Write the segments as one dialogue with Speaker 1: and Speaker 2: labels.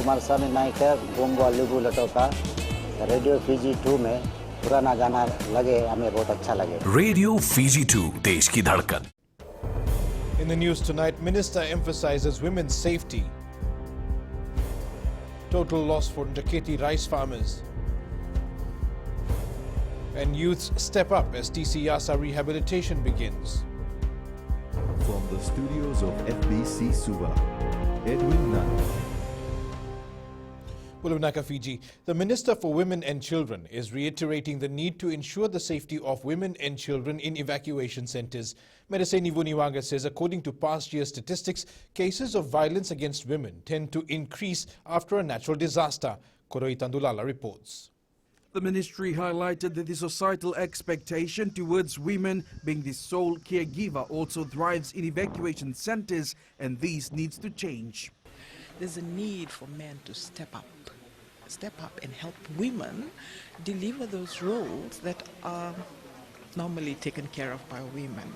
Speaker 1: कुमार स्वामी नायक Gongo लिबू लटोका radio Fiji 2 में पुराना गाना लगे हमें बहुत अच्छा लगे।
Speaker 2: रेडियो फीजी 2 देश की धड़कन।
Speaker 3: In the news tonight, Minister emphasizes women's safety. Total loss for Ndaketi rice farmers. And youths step up as TC Yasa rehabilitation begins.
Speaker 4: From the studios of FBC Suva, Edwin Nunn.
Speaker 3: Bulunaka, Fiji. The Minister for Women and Children is reiterating the need to ensure the safety of women and children in evacuation centres. Medicine Vuniwaga says according to past year statistics, cases of violence against women tend to increase after a natural disaster. Koroi Tandulala reports.
Speaker 5: The ministry highlighted that the societal expectation towards women being the sole caregiver also thrives in evacuation centres, and this needs to change.
Speaker 6: There's a need for men to step up and help women deliver those roles that are normally taken care of by women.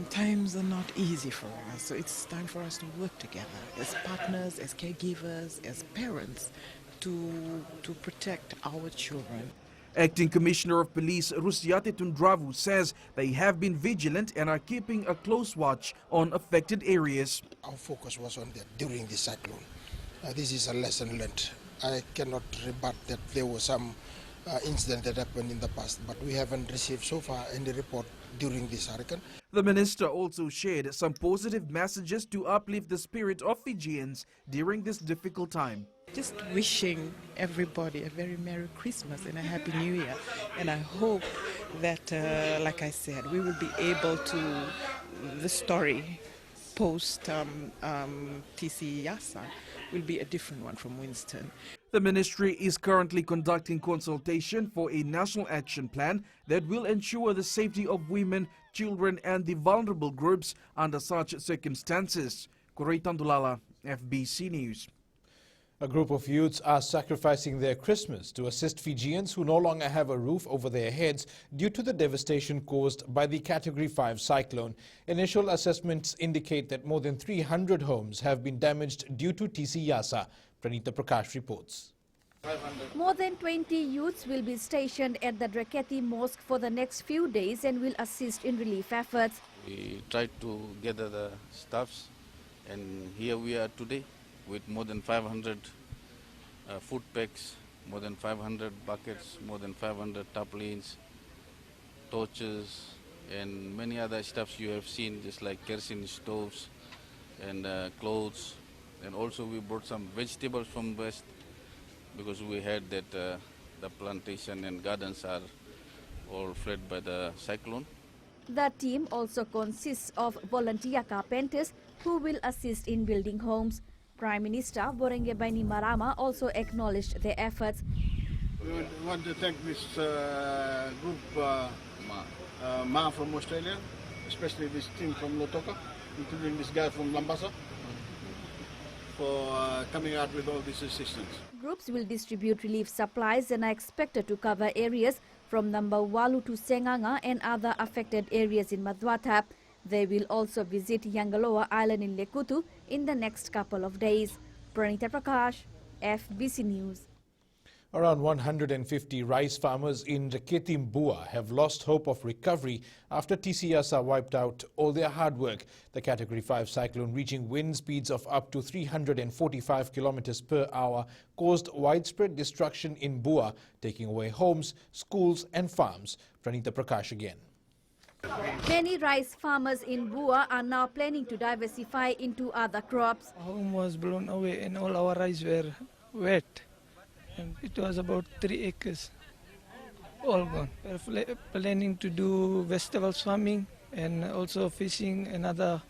Speaker 6: Times are not easy for us, so it's time for us to work together as partners, as caregivers, as parents to protect our children.
Speaker 5: Acting Commissioner of Police Rusiate Tundravu says they have been vigilant and are keeping a close watch on affected areas.
Speaker 7: Our focus was on that during the cyclone. This is a lesson learned. I cannot rebut that there was some incident that happened in the past, but we haven't received so far any report during this hurricane.
Speaker 5: The minister also shared some positive messages to uplift the spirit of Fijians during this difficult time.
Speaker 6: Just wishing everybody a very Merry Christmas and a Happy New Year. And I hope that, like I said, we will be able to, the story post TC Yasa will be a different one from Winston.
Speaker 5: The ministry is currently conducting consultation for a national action plan that will ensure the safety of women, children and the vulnerable groups under such circumstances. Koroi Tandulala, FBC News.
Speaker 3: A group of youths are sacrificing their Christmas to assist Fijians who no longer have a roof over their heads due to the devastation caused by the Category 5 cyclone. Initial assessments indicate that more than 300 homes have been damaged due to TC Yasa. Pranita Prakash reports.
Speaker 8: More than 20 youths will be stationed at the Ndaketi Mosque for the next few days and will assist in relief efforts.
Speaker 9: We tried to gather the staffs, and here we are today with more than 500 food packs, more than 500 buckets, more than 500 tarpaulins, torches, and many other stuffs you have seen, just like kerosene stoves and clothes. And also we brought some vegetables from West because we heard that the plantation and gardens are all fled by the cyclone.
Speaker 8: The team also consists of volunteer carpenters who will assist in building homes. Prime Minister Borenge Baini Marama also acknowledged their efforts.
Speaker 10: We want to thank this group, Ma from Australia, especially this team from Lotoka, including this guy from Lambasa, for coming out with all this assistance.
Speaker 8: Groups will distribute relief supplies and are expected to cover areas from Nambawalu to Senganga and other affected areas in Madwata. They will also visit Yangaloa Island in Lekutu in the next couple of days. Pranita Prakash, FBC News.
Speaker 3: Around 150 rice farmers in Ndaketi Mbua have lost hope of recovery after TC Yasa wiped out all their hard work. The Category 5 cyclone, reaching wind speeds of up to 345 kilometers per hour, caused widespread destruction in Mbua, taking away homes, schools and farms. Pranita Prakash again.
Speaker 8: Many rice farmers in Bua are now planning to diversify into other crops.
Speaker 11: Our home was blown away and all our rice were wet. And it was about 3 acres, all gone. We're planning to do vegetables farming and also fishing and other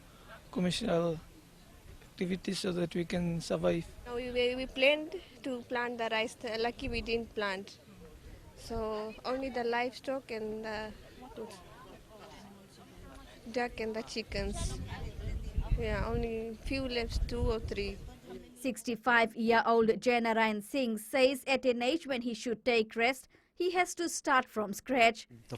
Speaker 11: commercial activities so that we can survive.
Speaker 12: We planned to plant the rice, lucky we didn't plant. So only the livestock and the duck and the chickens. Yeah, only few left, 2 or 3.
Speaker 8: 65-year-old Janarayan Singh says at an age when he should take rest, he has to start from scratch.
Speaker 13: Due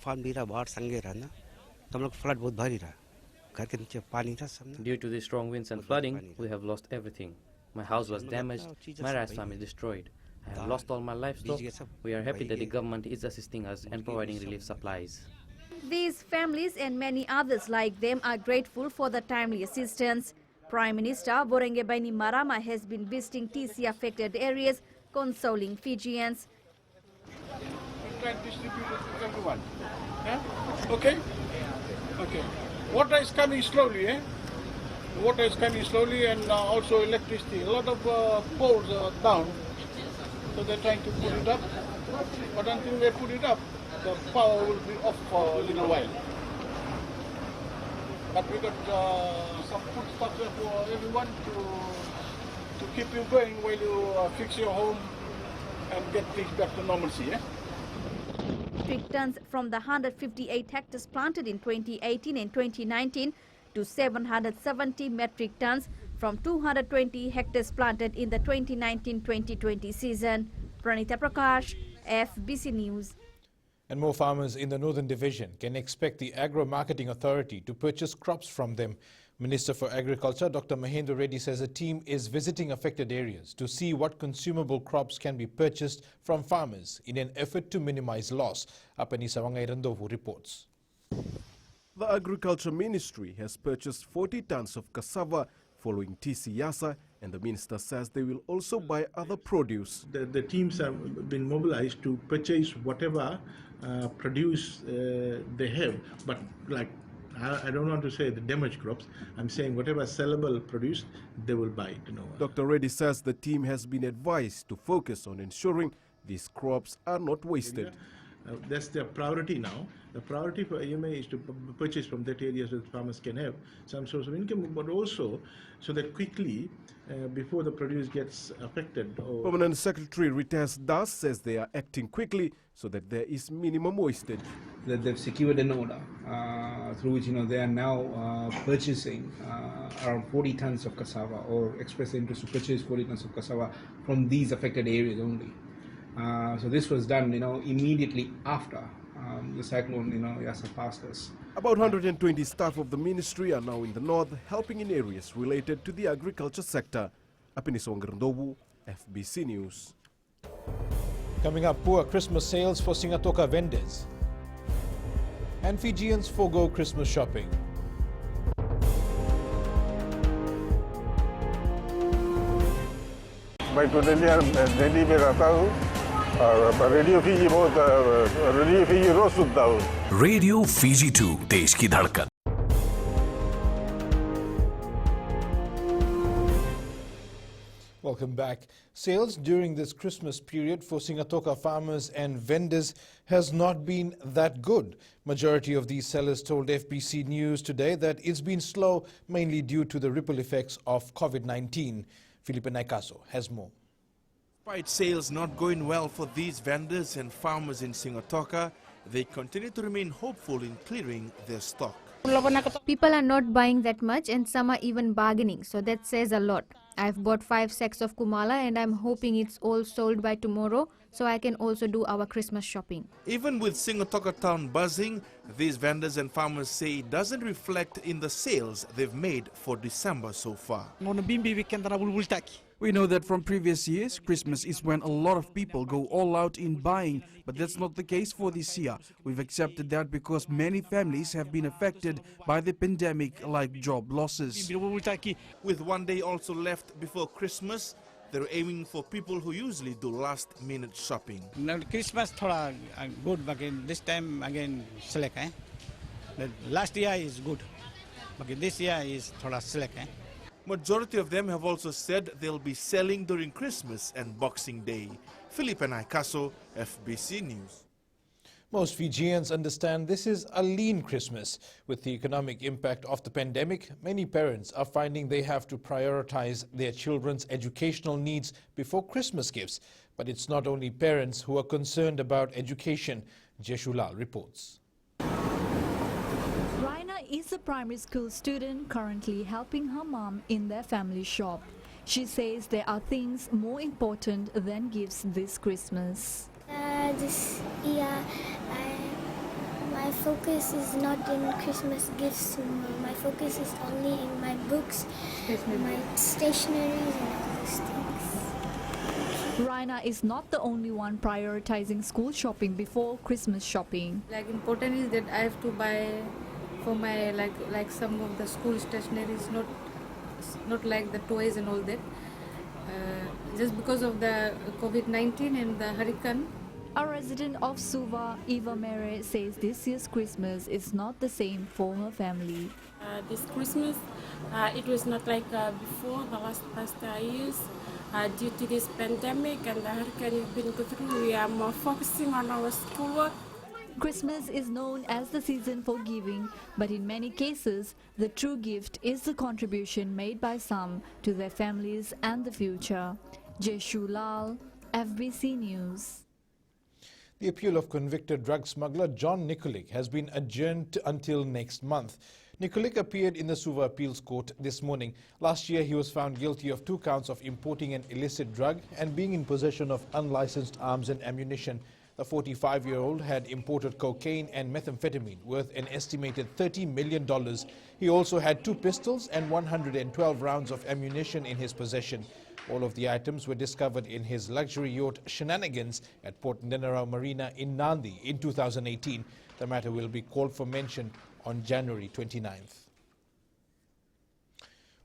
Speaker 13: to the strong winds and flooding, we have lost everything. My house was damaged, my rice farm is destroyed. I have lost all my livestock. We are happy that the government is assisting us and providing relief supplies.
Speaker 8: These families and many others like them are grateful for the timely assistance. Prime Minister Borengebaini Marama has been visiting TC-affected areas, consoling Fijians.
Speaker 10: We try to distribute it to everyone. Yeah? Okay? Okay. Water is coming slowly, eh? Water is coming slowly, and also electricity. A lot of poles are down, so they're trying to put it up. But until they put it up, the power will be off for a little while. But we got some food stuff there for everyone to keep you going while you fix your home and get things back to normalcy. Eh?
Speaker 8: Metric tons from the 158 hectares planted in 2018 and 2019 to 770 metric tons from 220 hectares planted in the 2019-2020 season. Pranita Prakash, FBC News.
Speaker 3: And more farmers in the Northern Division can expect the Agro-Marketing Authority to purchase crops from them. Minister for Agriculture Dr. Mahendra Reddy says a team is visiting affected areas to see what consumable crops can be purchased from farmers in an effort to minimize loss. Apanisa Wangairandovu reports.
Speaker 14: The Agriculture Ministry has purchased 40 tons of cassava following TC Yasa, and the minister says they will also buy other produce.
Speaker 15: The teams have been mobilized to purchase whatever produce they have, but like I don't want to say the damaged crops. I'm saying whatever sellable produce, they will buy it.
Speaker 14: Dr. Reddy says the team has been advised to focus on ensuring these crops are not wasted.
Speaker 15: That's their priority now. The priority for AMA is to purchase from that area so that farmers can have some source of income, but also so that quickly, before the produce gets affected.
Speaker 14: Permanent Secretary Ritas Das says they are acting quickly so that there is minimum wastage.
Speaker 16: That they've secured an order through which they are now purchasing around 40 tons of cassava, or express interest to purchase 40 tons of cassava from these affected areas only. So this was done, immediately after the cyclone, Yasa passed us.
Speaker 14: About 120 staff of the ministry are now in the north, helping in areas related to the agriculture sector. Apiniso Ngrandobu, FBC News.
Speaker 3: Coming up, poor Christmas sales for Singatoka vendors. And Fijians forgo Christmas shopping.
Speaker 17: Baik tu dia jadi beratahu radio Fiji बहुत radio Fiji रोज सुनता हूँ.
Speaker 2: Radio Fiji 2 देश की धड़कन.
Speaker 3: Welcome back. Sales during this Christmas period for Singatoka farmers and vendors has not been that good. Majority of these sellers told FBC News today that it's been slow, mainly due to the ripple effects of COVID-19. Felipe Naikaso has more.
Speaker 5: Despite sales not going well for these vendors and farmers in Singatoka, they continue to remain hopeful in clearing their stock.
Speaker 18: People are not buying that much and some are even bargaining, so that says a lot. I've bought 5 sacks of Kumala and I'm hoping it's all sold by tomorrow so I can also do our Christmas shopping.
Speaker 5: Even with Singatoka town buzzing, these vendors and farmers say it doesn't reflect in the sales they've made for December so far. We know that from previous years, Christmas is when a lot of people go all out in buying, but that's not the case for this year. We've accepted that because many families have been affected by the pandemic, like job losses. With one day also left before Christmas, they're aiming for people who usually do last-minute shopping.
Speaker 19: Christmas thoda good, but this time again select. The last year is good, but this year is thoda select.
Speaker 5: Majority of them have also said they'll be selling during Christmas and Boxing Day. Felipe Naikaso, FBC News.
Speaker 3: Most Fijians understand this is a lean Christmas. With the economic impact of the pandemic, many parents are finding they have to prioritize their children's educational needs before Christmas gifts. But it's not only parents who are concerned about education. Jeshulal reports.
Speaker 20: Is a primary school student currently helping her mom in their family shop. She says there are things more important than gifts this Christmas.
Speaker 21: This year, my focus is not in Christmas gifts. My focus is only in my books, my stationeries, and all. those things.
Speaker 20: Raina is not the only one prioritizing school shopping before Christmas shopping.
Speaker 1: Like important is that I have to buy for my like some of the school stationery is not like the toys and all that. Just because of the COVID-19 and the hurricane.
Speaker 20: A resident of Suva, Eva Mere, says this year's Christmas is not the same for her family.
Speaker 22: This Christmas, it was not like before the past years. Due to this pandemic and the hurricane we've been going through, we are more focusing on our schoolwork.
Speaker 20: Christmas is known as the season for giving, but in many cases, the true gift is the contribution made by some to their families and the future. Jeshu Lal, FBC News.
Speaker 3: The appeal of convicted drug smuggler John Nikolic has been adjourned until next month. Nikolic appeared in the Suva Appeals Court this morning. Last year, he was found guilty of 2 counts of importing an illicit drug and being in possession of unlicensed arms and ammunition. The 45-year-old had imported cocaine and methamphetamine worth an estimated $30 million. He also had 2 pistols and 112 rounds of ammunition in his possession. All of the items were discovered in his luxury yacht Shenanigans at Port Nenarau Marina in Nandi in 2018. The matter will be called for mention on January 29th.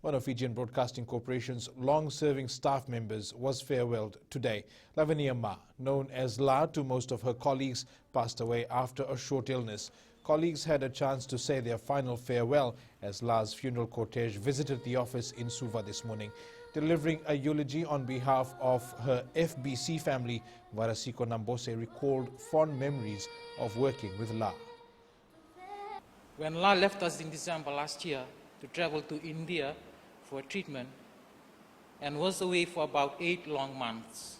Speaker 3: One of Fijian Broadcasting Corporation's long-serving staff members was farewelled today. Lavania Ma, known as La to most of her colleagues, passed away after a short illness. Colleagues had a chance to say their final farewell as La's funeral cortege visited the office in Suva this morning. Delivering a eulogy on behalf of her FBC family, Varasiko Nambose recalled fond memories of working with La.
Speaker 23: When La left us in December last year to travel to India for treatment and was away for about 8 long months,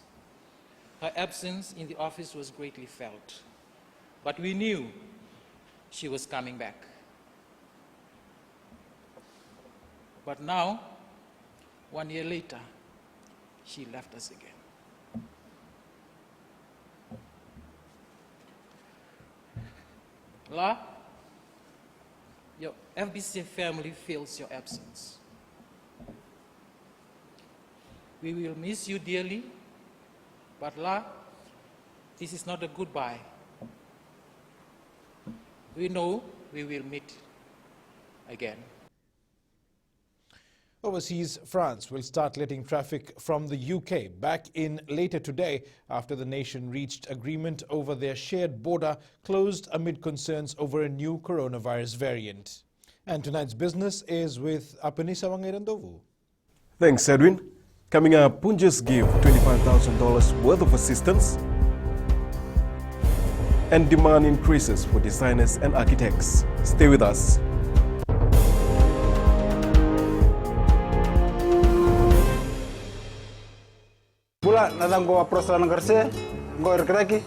Speaker 23: her absence in the office was greatly felt. But we knew she was coming back. But now, 1 year later, she left us again. La, your FBC family feels your absence. We will miss you dearly, but La, this is not a goodbye. We know we will meet again.
Speaker 3: Overseas, France will start letting traffic from the UK back in later today after the nation reached agreement over their shared border closed amid concerns over a new coronavirus variant. And tonight's business is with Apanisa Wangirandovu.
Speaker 14: Thanks, Edwin. Coming up, Punjas give $25,000 worth of assistance and demand increases for designers and architects. Stay with us.
Speaker 24: Pula nadang ko aprosan ngarse go erkraki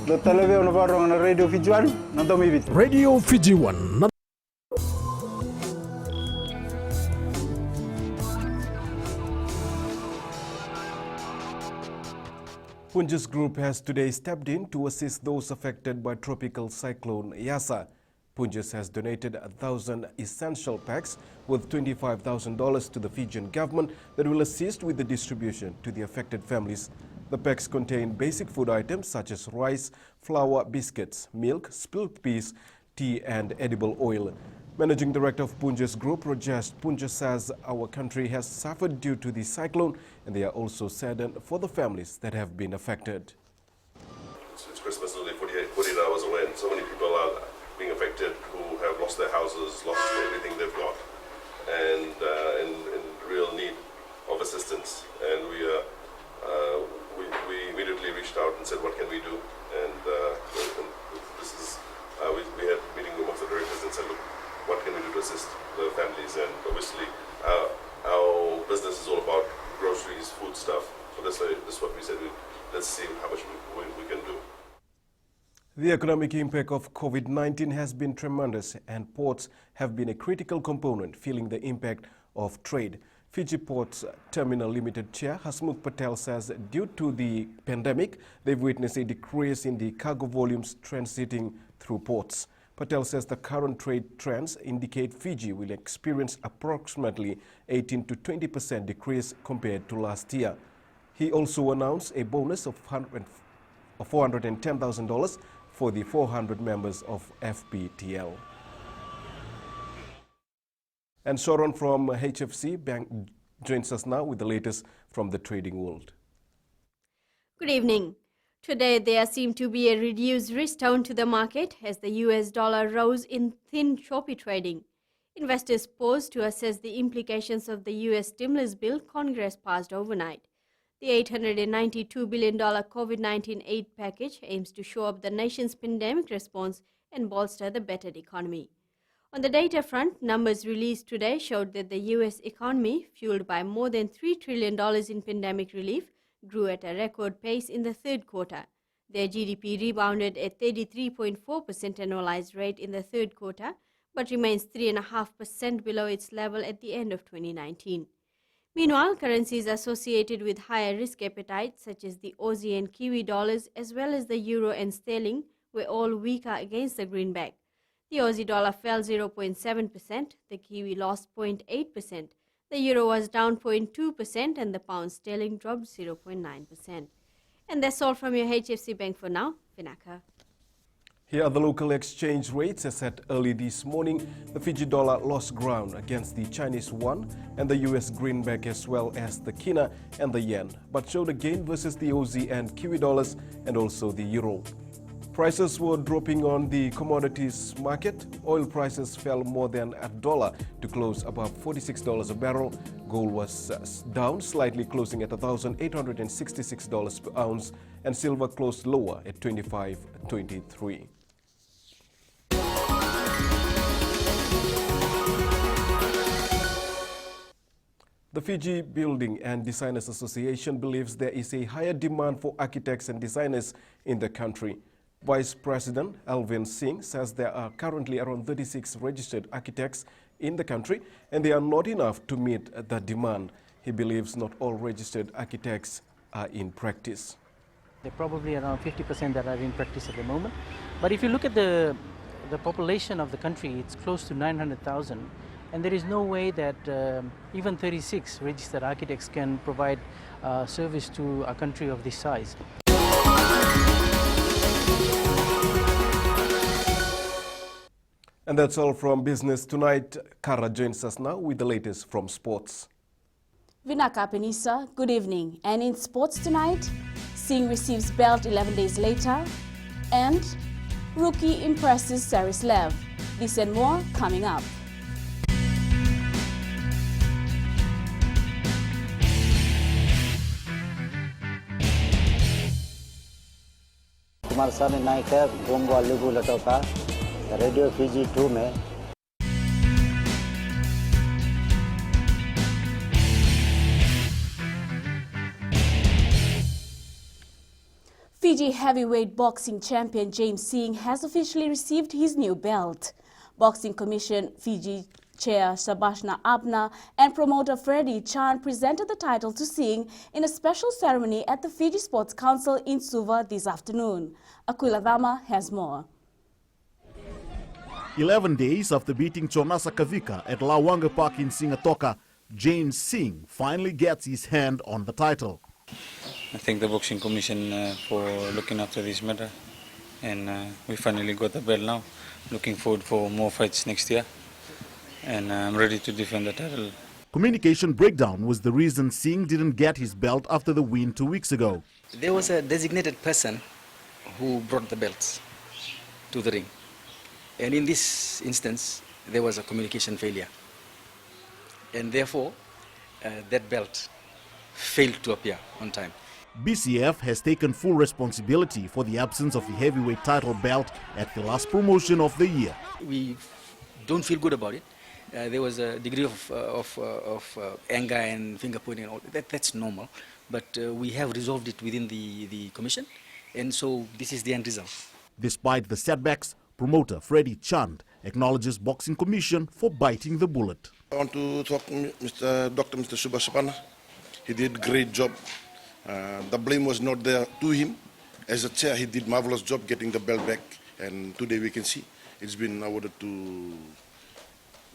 Speaker 24: do televe ono barong na Radio Fiji 1 na domi bit
Speaker 2: Radio Fiji 1.
Speaker 14: Punjas Group has today stepped in to assist those affected by tropical cyclone Yasa. Punjas has donated 1,000 essential packs worth $25,000 to the Fijian government that will assist with the distribution to the affected families. The packs contain basic food items such as rice, flour, biscuits, milk, spilled peas, tea and edible oil. Managing Director of Punjas Group, Rajesh Punja, says our country has suffered due to the cyclone and they are also saddened for the families that have been affected.
Speaker 25: It's Christmas only 48 hours away and so many people are being affected who have lost their houses, lost everything they've got and in real need of assistance. And we immediately reached out and said, what can we do? And this is, we had a meeting amongst the directors and said, look, what can we do to assist the families? And obviously our business is all about groceries, food stuff. So that's what we said, let's see how much we can do.
Speaker 14: The economic impact of COVID-19 has been tremendous and ports have been a critical component feeling the impact of trade. Fiji Ports Terminal Limited Chair Hasmukh Patel says due to the pandemic, they've witnessed a decrease in the cargo volumes transiting through ports. Patel says the current trade trends indicate Fiji will experience approximately 18 to 20% decrease compared to last year. He also announced a bonus of $410,000 for the 400 members of FPTL. And Sharon from HFC Bank joins us now with the latest from the trading world.
Speaker 4: Good evening. Today, there seemed to be a reduced risk tone to the market as the US dollar rose in thin, choppy trading. Investors paused to assess the implications of the US stimulus bill Congress passed overnight. The $892 billion COVID-19 aid package aims to shore up the nation's pandemic response and bolster the battered economy. On the data front, numbers released today showed that the US economy, fueled by more than $3 trillion in pandemic relief, grew at a record pace in the third quarter. Their GDP rebounded at 33.4% annualized rate in the third quarter, but remains 3.5% below its level at the end of 2019. Meanwhile, currencies associated with higher risk appetite, such as the Aussie and Kiwi dollars, as well as the euro and sterling, were all weaker against the greenback. The Aussie dollar fell 0.7%, the Kiwi lost 0.8%, the euro was down 0.2%, and the pound sterling dropped 0.9%. And that's all from your HFC Bank for now. Vinaka.
Speaker 14: Here are the local exchange rates. As at early this morning, the Fiji dollar lost ground against the Chinese yuan and the US greenback, as well as the kina and the yen, but showed a gain versus the Aussie and Kiwi dollars and also the euro. Prices were dropping on the commodities market. Oil prices fell more than $1 to close above $46 a barrel. Gold was down slightly, closing at $1,866 per ounce, and silver closed lower at $25.23. The Fiji Building and Designers Association believes there is a higher demand for architects and designers in the country. Vice President Alvin Singh says there are currently around 36 registered architects in the country, and they are not enough to meet the demand. He believes not all registered architects are in practice.
Speaker 6: There are probably around 50% that are in practice at the moment. But if you look at the population of the country, it's close to 900,000. And there is no way that even 36 registered architects can provide service to a country of this size.
Speaker 14: And that's all from Business Tonight. Kara joins us now with the latest from sports.
Speaker 7: Vinaka Penisa, good evening. And in sports tonight, Singh receives belt 11 days later, and rookie impresses Sarislev. This and more coming up.
Speaker 9: Kumar साहब नायक है गोंगवा लेबू लटोका radio Fiji 2 में
Speaker 7: Fiji heavyweight boxing champion James Singh has officially received his new belt. Boxing Commission Fiji Chair Sabashna Abna and promoter Freddie Chan presented the title to Singh in a special ceremony at the Fiji Sports Council in Suva this afternoon. Aquila Dama has more.
Speaker 11: 11 days after beating Chonasa Kavika at Lawanga Park in Singatoka, James Singh finally gets his hand on the title.
Speaker 26: I thank the Boxing Commission for looking after this matter, and we finally got the belt now. Looking forward for more fights next year, and I'm ready to defend the title.
Speaker 11: Communication breakdown was the reason Singh didn't get his belt after the win 2 weeks ago.
Speaker 27: There was a designated person who brought the belts to the ring, and in this instance there was a communication failure, and therefore that belt failed to appear on time.
Speaker 11: BCF has taken full responsibility for the absence of the heavyweight title belt at the last promotion of the year.
Speaker 27: We don't feel good about it. There was a degree of anger and finger pointing and all that. That's normal, but we have resolved it within the commission, and so this is the end result.
Speaker 11: Despite the setbacks, promoter Freddie Chand acknowledges Boxing Commission for biting the bullet.
Speaker 28: I want to talk to Mr. Subhashapana. He did a great job. The blame was not there to him. As a chair, he did a marvelous job getting the belt back, and today we can see it's been awarded to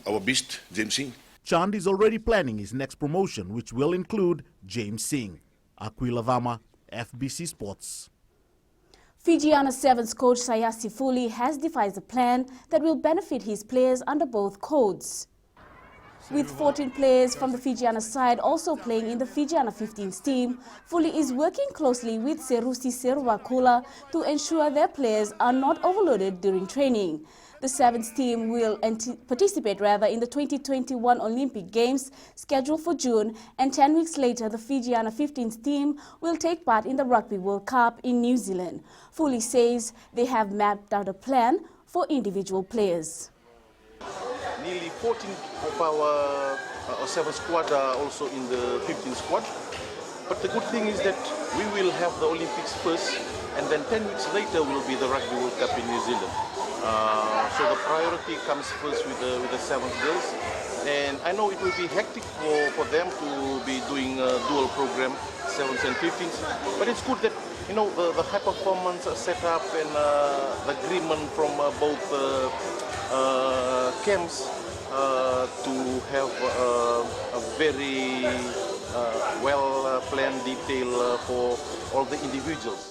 Speaker 28: our beast, James Singh.
Speaker 11: Chand is already planning his next promotion, which will include James Singh. Aquila Vama, FBC Sports.
Speaker 7: Fiji Under 7's coach Sayasi Fuli has devised a plan that will benefit his players under both codes. With 14 players from the Fijiana side also playing in the Fijiana 15s team, Fuli is working closely with Serusi Seruvakula to ensure their players are not overloaded during training. The 7s team will participate in the 2021 Olympic Games scheduled for June, and 10 weeks later the Fijiana 15s team will take part in the Rugby World Cup in New Zealand. Fuli says they have mapped out a plan for individual players.
Speaker 8: Nearly 14 of our 7 squad are also in the 15 squad. But the good thing is that we will have the Olympics first, and then 10 weeks later will be the Rugby World Cup in New Zealand. So the priority comes first with the 7 girls. And I know it will be hectic for them to be doing a dual program, 7s and 15s. But it's good that, you know, the high performance setup and the agreement from both camps to have a very well-planned detail for all the individuals.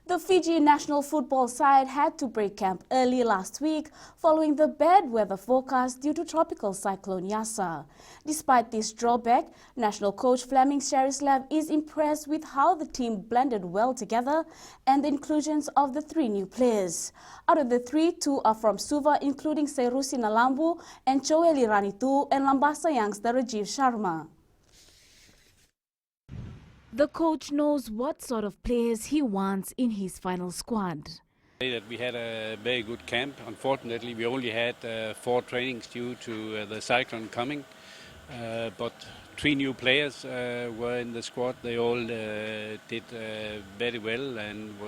Speaker 7: The Fiji national football side had to break camp early last week following the bad weather forecast due to tropical cyclone Yasa. Despite this drawback, national coach Fleming Sharislav is impressed with how the team blended well together and the inclusions of the 3 new players. Out of the 3, 2 are from Suva, including Serusi Nalambu and Choeli Ranitu and Lambasa youngster Rajiv Sharma. The coach knows what sort of players he wants in his final squad.
Speaker 10: We had a very good camp. Unfortunately, we only had 4 trainings due to the cyclone coming. But 3 new players were in the squad. They all did very well and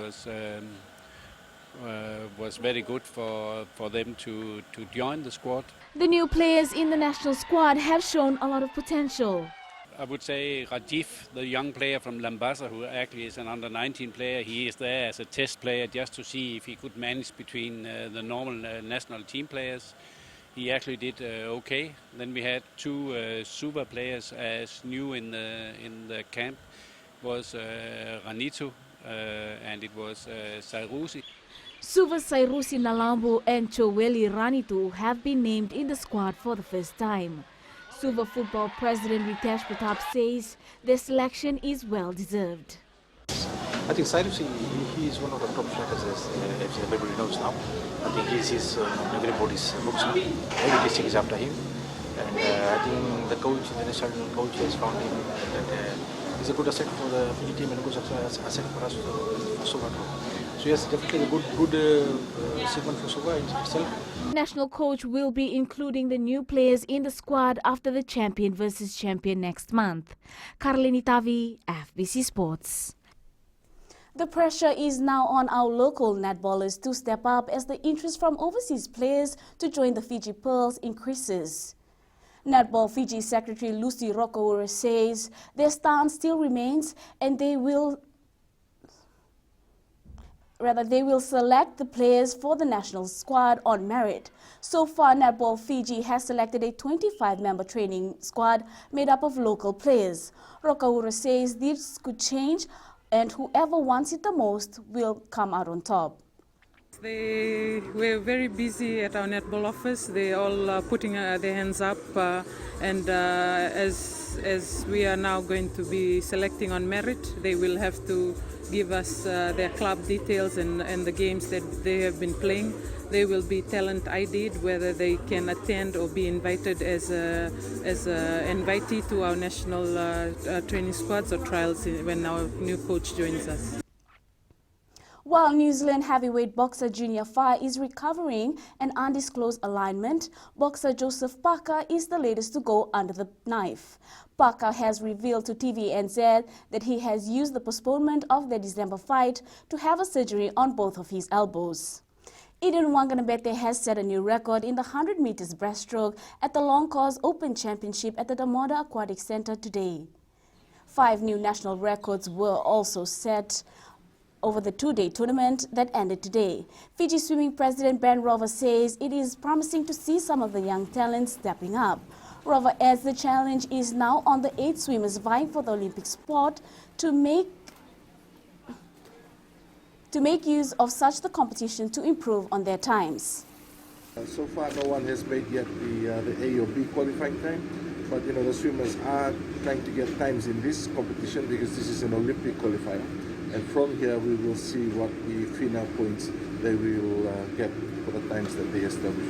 Speaker 10: was very good for them to join the squad.
Speaker 7: The new players in the national squad have shown a lot of potential.
Speaker 10: I would say Rajiv, the young player from Lambasa, who actually is an under-19 player, he is there as a test player just to see if he could manage between the normal national team players. He actually did okay. Then we had 2 super players as new in the camp. It was Ranitu and it was Sairusi.
Speaker 7: Suva Sairusi Nalambu and Choeli Ranitu have been named in the squad for the first time. Suva football president Ritesh Pratap says their selection is well deserved.
Speaker 12: I think Cyrus, he is one of the top strikers as everybody knows now. I think he's everybody's books now. Every district is after him. And I think the coach, the national coach, has found him that he's a good asset for the Fiji team and a good asset for us for Suva. So yes, definitely a good segment for Suva itself.
Speaker 7: National coach will be including the new players in the squad after the champion versus champion next month. Karlini Tavi, FBC Sports. The pressure is now on our local netballers to step up as the interest from overseas players to join the Fiji Pearls increases. Netball Fiji Secretary Lucy Rokaura says their stance still remains and they will select the players for the national squad on merit. So far, Netball Fiji has selected a 25-member training squad made up of local players. Rokaura says this could change and whoever wants it the most will come out on top.
Speaker 13: They were very busy at our netball office. They all putting their hands up and as we are now going to be selecting on merit, they will have to give us their club details and the games that they have been playing. They will be talent ID'd, whether they can attend or be invited as an invitee to our national training squads or trials when our new coach joins us.
Speaker 7: While New Zealand heavyweight boxer Junior Fire is recovering an undisclosed alignment, boxer Joseph Parker is the latest to go under the knife. Parker has revealed to TVNZ that he has used the postponement of their December fight to have a surgery on both of his elbows. Eden Wanganabete has set a new record in the 100 meters breaststroke at the Long Course Open Championship at the Damoda Aquatic Center today. 5 new national records were also set over the two-day tournament that ended today. Fiji swimming president Ben Rover says it is promising to see some of the young talents stepping up. Rover adds the challenge is now on the 8 swimmers vying for the Olympic spot to make use of such the competition to improve on their times.
Speaker 1: So far, no one has made yet the A or B qualifying time, but the swimmers are trying to get times in this competition because this is an Olympic qualifier, and from here we will see what the final points they will get for the times that they establish.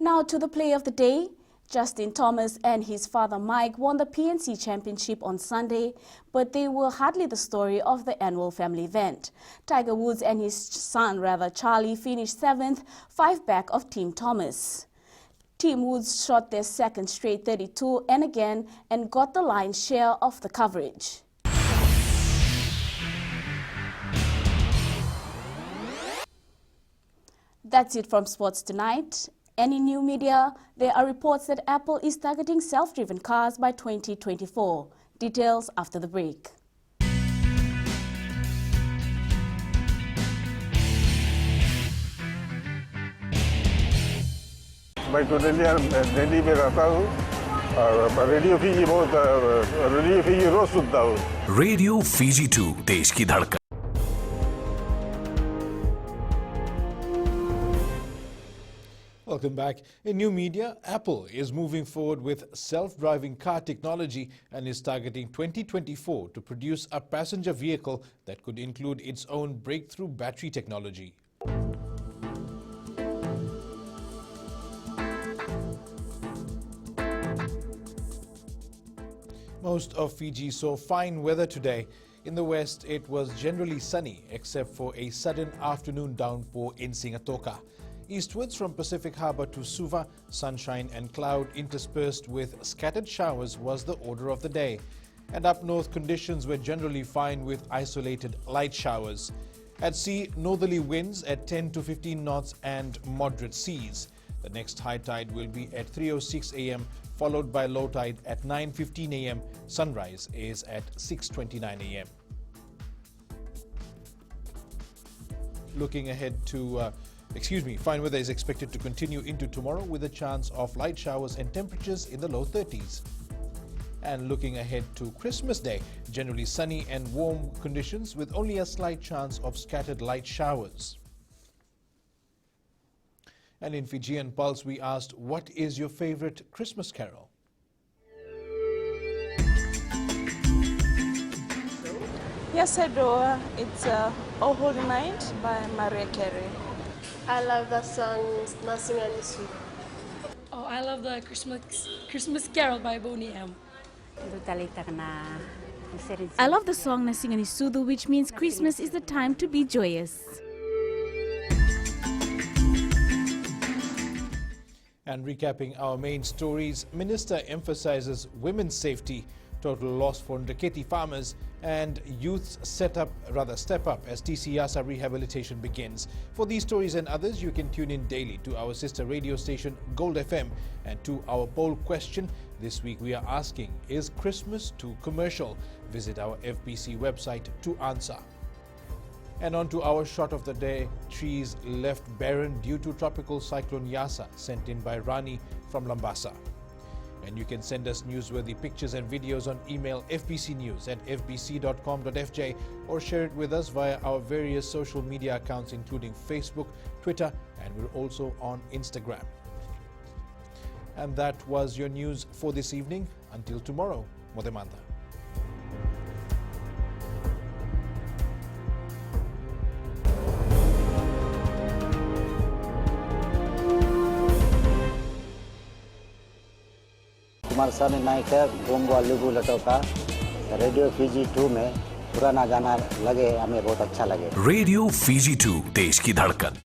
Speaker 7: Now to the play of the day. Justin Thomas and his father Mike won the PNC Championship on Sunday, but they were hardly the story of the annual family event. Tiger Woods and his son, Charlie, finished 7th, 5 back of Team Thomas. Team Woods shot their second straight 32 and got the lion's share of the coverage. That's it from Sports Tonight. And in new media, there are reports that Apple is targeting self-driven cars by 2024. Details after the break.
Speaker 24: Baik tu Delhi मेरा tahu, radio Fiji बहुत radio Fiji रोज सुनता हूँ.
Speaker 2: Radio Fiji 2 देश की धड़कन.
Speaker 3: Welcome back. In new media, Apple is moving forward with self-driving car technology and is targeting 2024 to produce a passenger vehicle that could include its own breakthrough battery technology. Most of Fiji saw fine weather today. In the west, it was generally sunny except for a sudden afternoon downpour in Singatoka. Eastwards from Pacific Harbour to Suva, sunshine and cloud interspersed with scattered showers was the order of the day. And up north, conditions were generally fine with isolated light showers. At sea, northerly winds at 10 to 15 knots and moderate seas. The next high tide will be at 3:06 a.m. followed by low tide at 9:15 a.m. Sunrise is at 6:29 a.m. Looking ahead to fine weather is expected to continue into tomorrow with a chance of light showers and temperatures in the low 30s. And looking ahead to Christmas Day, generally sunny and warm conditions with only a slight chance of scattered light showers. And in Fijian Pulse, we asked, what is your favorite Christmas carol?
Speaker 5: Yes, I do. It's Oh Holy Night by Mariah Carey.
Speaker 15: I love the song Nasing Anisu.
Speaker 16: Oh, I love the Christmas Carol by Boney M.
Speaker 7: I love the song Nasing Anisu, which means Christmas is the time to be joyous.
Speaker 3: And recapping our main stories, Minister emphasizes women's safety, total loss for Ndaketi farmers, and youths step up as TC Yasa rehabilitation begins. For these stories and others, you can tune in daily to our sister radio station Gold FM. And to our poll question, this week we are asking, is Christmas too commercial? Visit our FBC website to answer. And on to our shot of the day, trees left barren due to tropical cyclone Yasa, sent in by Rani from Lambasa. And you can send us newsworthy pictures and videos on email fbcnews@fbc.com.fj or share it with us via our various social media accounts including Facebook, Twitter, and we're also on Instagram. And that was your news for this evening. Until tomorrow, Modemanda.
Speaker 9: Kumar साहब ने नायक है गोंगवा लुगु लटोका radio Fiji 2 में पुराना गाना लगे हमें बहुत अच्छा लगे.
Speaker 2: रेडियो फीजी 2 देश की धड़कन.